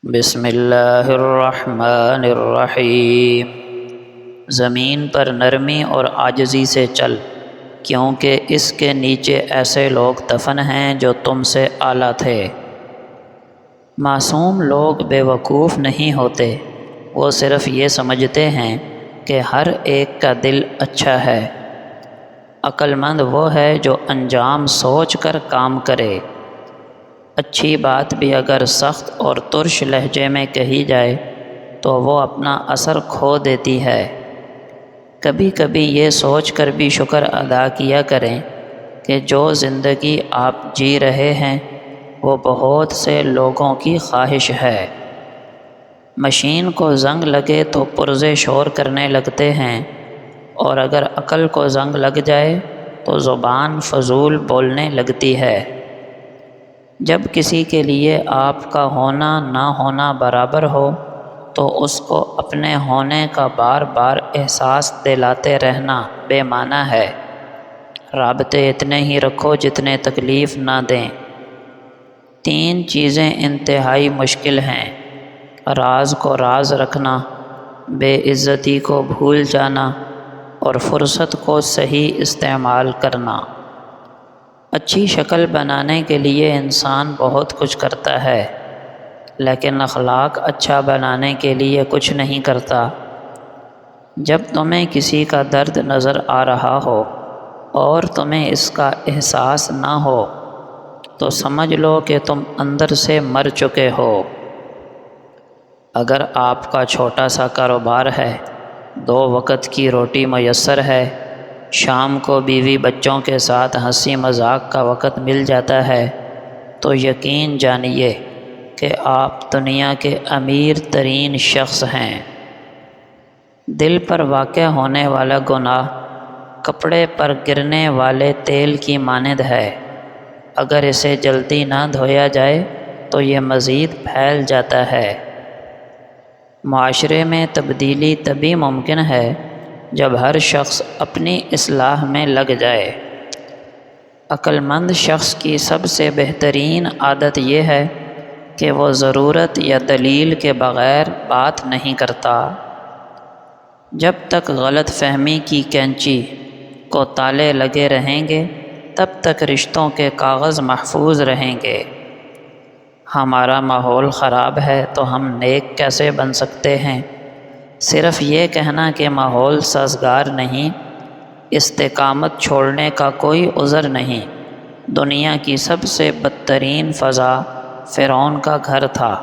بسم اللہ الرحمن الرحیم۔ زمین پر نرمی اور عاجزی سے چل، کیونکہ اس کے نیچے ایسے لوگ دفن ہیں جو تم سے اعلیٰ تھے۔ معصوم لوگ بے وقوف نہیں ہوتے، وہ صرف یہ سمجھتے ہیں کہ ہر ایک کا دل اچھا ہے۔ عقل مند وہ ہے جو انجام سوچ کر کام کرے۔ اچھی بات بھی اگر سخت اور ترش لہجے میں کہی جائے تو وہ اپنا اثر کھو دیتی ہے۔ کبھی کبھی یہ سوچ کر بھی شکر ادا کیا کریں کہ جو زندگی آپ جی رہے ہیں وہ بہت سے لوگوں کی خواہش ہے۔ مشین کو زنگ لگے تو پرزے شور کرنے لگتے ہیں، اور اگر عقل کو زنگ لگ جائے تو زبان فضول بولنے لگتی ہے۔ جب کسی کے لیے آپ کا ہونا نہ ہونا برابر ہو تو اس کو اپنے ہونے کا بار بار احساس دلاتے رہنا بے معنی ہے۔ رابطے اتنے ہی رکھو جتنے تکلیف نہ دیں۔ 3 چیزیں انتہائی مشکل ہیں: راز کو راز رکھنا، بے عزتی کو بھول جانا، اور فرصت کو صحیح استعمال کرنا۔ اچھی شکل بنانے کے لیے انسان بہت کچھ کرتا ہے، لیکن اخلاق اچھا بنانے کے لیے کچھ نہیں کرتا۔ جب تمہیں کسی کا درد نظر آ رہا ہو اور تمہیں اس کا احساس نہ ہو تو سمجھ لو کہ تم اندر سے مر چکے ہو۔ اگر آپ کا چھوٹا سا کاروبار ہے، 2 وقت کی روٹی میسر ہے، شام کو بیوی بچوں کے ساتھ ہنسی مذاق کا وقت مل جاتا ہے، تو یقین جانیے کہ آپ دنیا کے امیر ترین شخص ہیں۔ دل پر واقع ہونے والا گناہ کپڑے پر گرنے والے تیل کی مانند ہے۔ اگر اسے جلدی نہ دھویا جائے تو یہ مزید پھیل جاتا ہے۔ معاشرے میں تبدیلی تبھی ممکن ہے جب ہر شخص اپنی اصلاح میں لگ جائے۔ عقل مند شخص کی سب سے بہترین عادت یہ ہے کہ وہ ضرورت یا دلیل کے بغیر بات نہیں کرتا۔ جب تک غلط فہمی کی کینچی کو تالے لگے رہیں گے تب تک رشتوں کے کاغذ محفوظ رہیں گے۔ ہمارا ماحول خراب ہے تو ہم نیک کیسے بن سکتے ہیں؟ صرف یہ کہنا کہ ماحول سازگار نہیں، استقامت چھوڑنے کا کوئی عذر نہیں۔ دنیا کی سب سے بدترین فضا فرعون کا گھر تھا،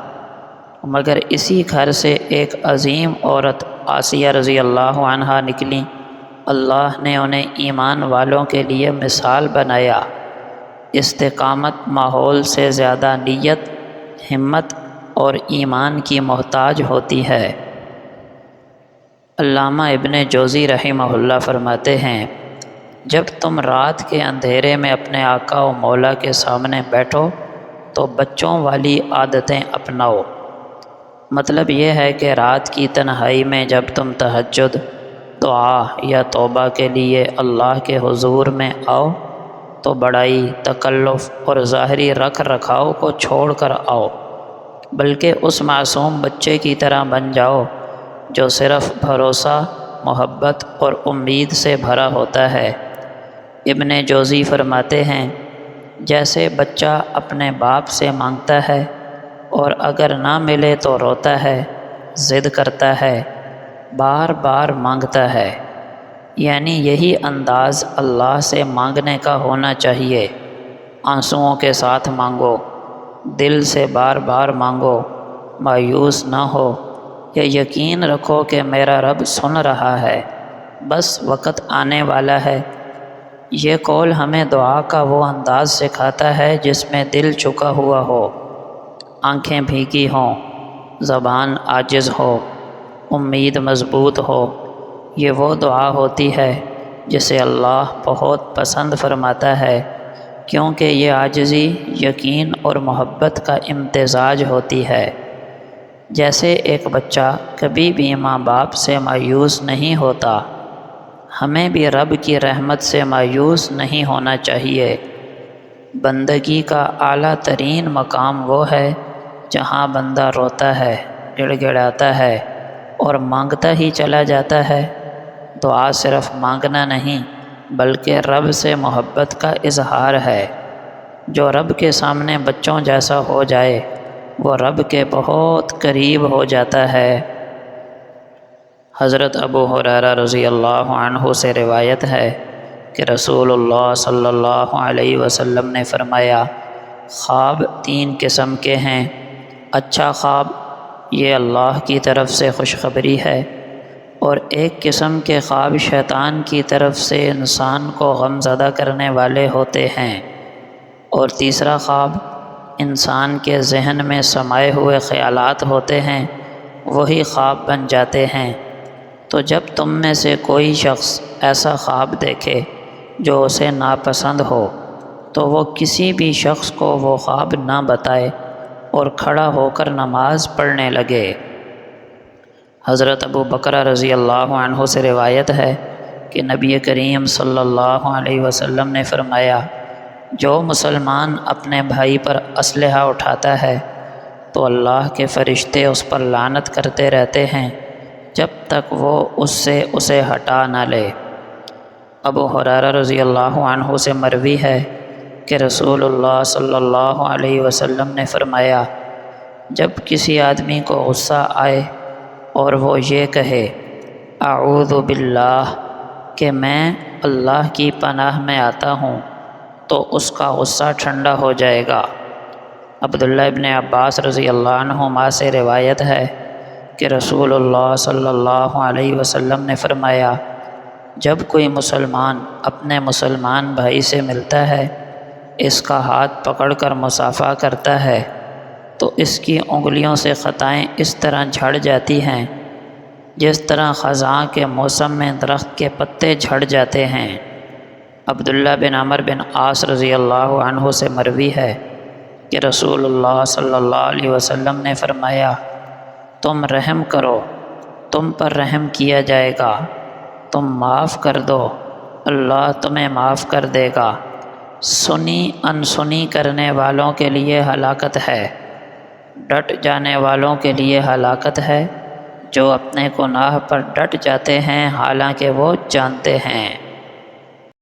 مگر اسی گھر سے ایک عظیم عورت آسیہ رضی اللہ عنہا نکلیں۔ اللہ نے انہیں ایمان والوں کے لیے مثال بنایا۔ استقامت ماحول سے زیادہ نیت، ہمت اور ایمان کی محتاج ہوتی ہے۔ علامہ ابن جوزی رحمہ اللہ فرماتے ہیں، جب تم رات کے اندھیرے میں اپنے آقا و مولا کے سامنے بیٹھو تو بچوں والی عادتیں اپناؤ۔ مطلب یہ ہے کہ رات کی تنہائی میں جب تم تہجد، دعا یا توبہ کے لیے اللہ کے حضور میں آؤ تو بڑائی، تکلف اور ظاہری رکھ رکھاؤ کو چھوڑ کر آؤ، بلکہ اس معصوم بچے کی طرح بن جاؤ جو صرف بھروسہ، محبت اور امید سے بھرا ہوتا ہے۔ ابن جوزی فرماتے ہیں، جیسے بچہ اپنے باپ سے مانگتا ہے اور اگر نہ ملے تو روتا ہے، ضد کرتا ہے، بار بار مانگتا ہے، یعنی یہی انداز اللہ سے مانگنے کا ہونا چاہیے۔ آنسوؤں کے ساتھ مانگو، دل سے بار بار مانگو، مایوس نہ ہو، یہ یقین رکھو کہ میرا رب سن رہا ہے، بس وقت آنے والا ہے۔ یہ قول ہمیں دعا کا وہ انداز سکھاتا ہے جس میں دل جھکا ہوا ہو، آنکھیں بھیگی ہوں، زبان عاجز ہو، امید مضبوط ہو۔ یہ وہ دعا ہوتی ہے جسے اللہ بہت پسند فرماتا ہے، کیونکہ یہ عاجزی، یقین اور محبت کا امتزاج ہوتی ہے۔ جیسے ایک بچہ کبھی بھی ماں باپ سے مایوس نہیں ہوتا، ہمیں بھی رب کی رحمت سے مایوس نہیں ہونا چاہیے۔ بندگی کا اعلیٰ ترین مقام وہ ہے جہاں بندہ روتا ہے، گڑ گڑاتا ہے اور مانگتا ہی چلا جاتا ہے، دعا صرف مانگنا نہیں بلکہ رب سے محبت کا اظہار ہے۔ جو رب کے سامنے بچوں جیسا ہو جائے وہ رب کے بہت قریب ہو جاتا ہے۔ حضرت ابو ہریرہ رضی اللہ عنہ سے روایت ہے کہ رسول اللہ صلی اللہ علیہ وسلم نے فرمایا، خواب 3 قسم کے ہیں۔ اچھا خواب یہ اللہ کی طرف سے خوشخبری ہے، اور ایک قسم کے خواب شیطان کی طرف سے انسان کو غم زدہ کرنے والے ہوتے ہیں، اور تیسرا خواب انسان کے ذہن میں سمائے ہوئے خیالات ہوتے ہیں، وہی خواب بن جاتے ہیں۔ تو جب تم میں سے کوئی شخص ایسا خواب دیکھے جو اسے ناپسند ہو تو وہ کسی بھی شخص کو وہ خواب نہ بتائے اور کھڑا ہو کر نماز پڑھنے لگے۔ حضرت ابو بکر رضی اللہ عنہ سے روایت ہے کہ نبی کریم صلی اللہ علیہ وسلم نے فرمایا، جو مسلمان اپنے بھائی پر اسلحہ اٹھاتا ہے تو اللہ کے فرشتے اس پر لعنت کرتے رہتے ہیں جب تک وہ اس سے اسے ہٹا نہ لے۔ ابو ہریرہ رضی اللہ عنہ سے مروی ہے کہ رسول اللہ صلی اللہ علیہ وسلم نے فرمایا، جب کسی آدمی کو غصہ آئے اور وہ یہ کہے اعوذ باللہ کہ میں اللہ کی پناہ میں آتا ہوں، تو اس کا غصہ ٹھنڈا ہو جائے گا۔ عبداللہ ابن عباس رضی اللہ عنہما سے روایت ہے کہ رسول اللہ صلی اللہ علیہ وسلم نے فرمایا، جب کوئی مسلمان اپنے مسلمان بھائی سے ملتا ہے، اس کا ہاتھ پکڑ کر مصافحہ کرتا ہے تو اس کی انگلیوں سے خطائیں اس طرح جھڑ جاتی ہیں جس طرح خزاں کے موسم میں درخت کے پتے جھڑ جاتے ہیں۔ عبداللہ بن عمر بن عاص رضی اللہ عنہ سے مروی ہے کہ رسول اللہ صلی اللہ علیہ وسلم نے فرمایا، تم رحم کرو، تم پر رحم کیا جائے گا، تم معاف کر دو، اللہ تمہیں معاف کر دے گا۔ سنی انسنی کرنے والوں کے لیے ہلاکت ہے، ڈٹ جانے والوں کے لیے ہلاکت ہے، جو اپنے گناہ پر ڈٹ جاتے ہیں حالانکہ وہ جانتے ہیں۔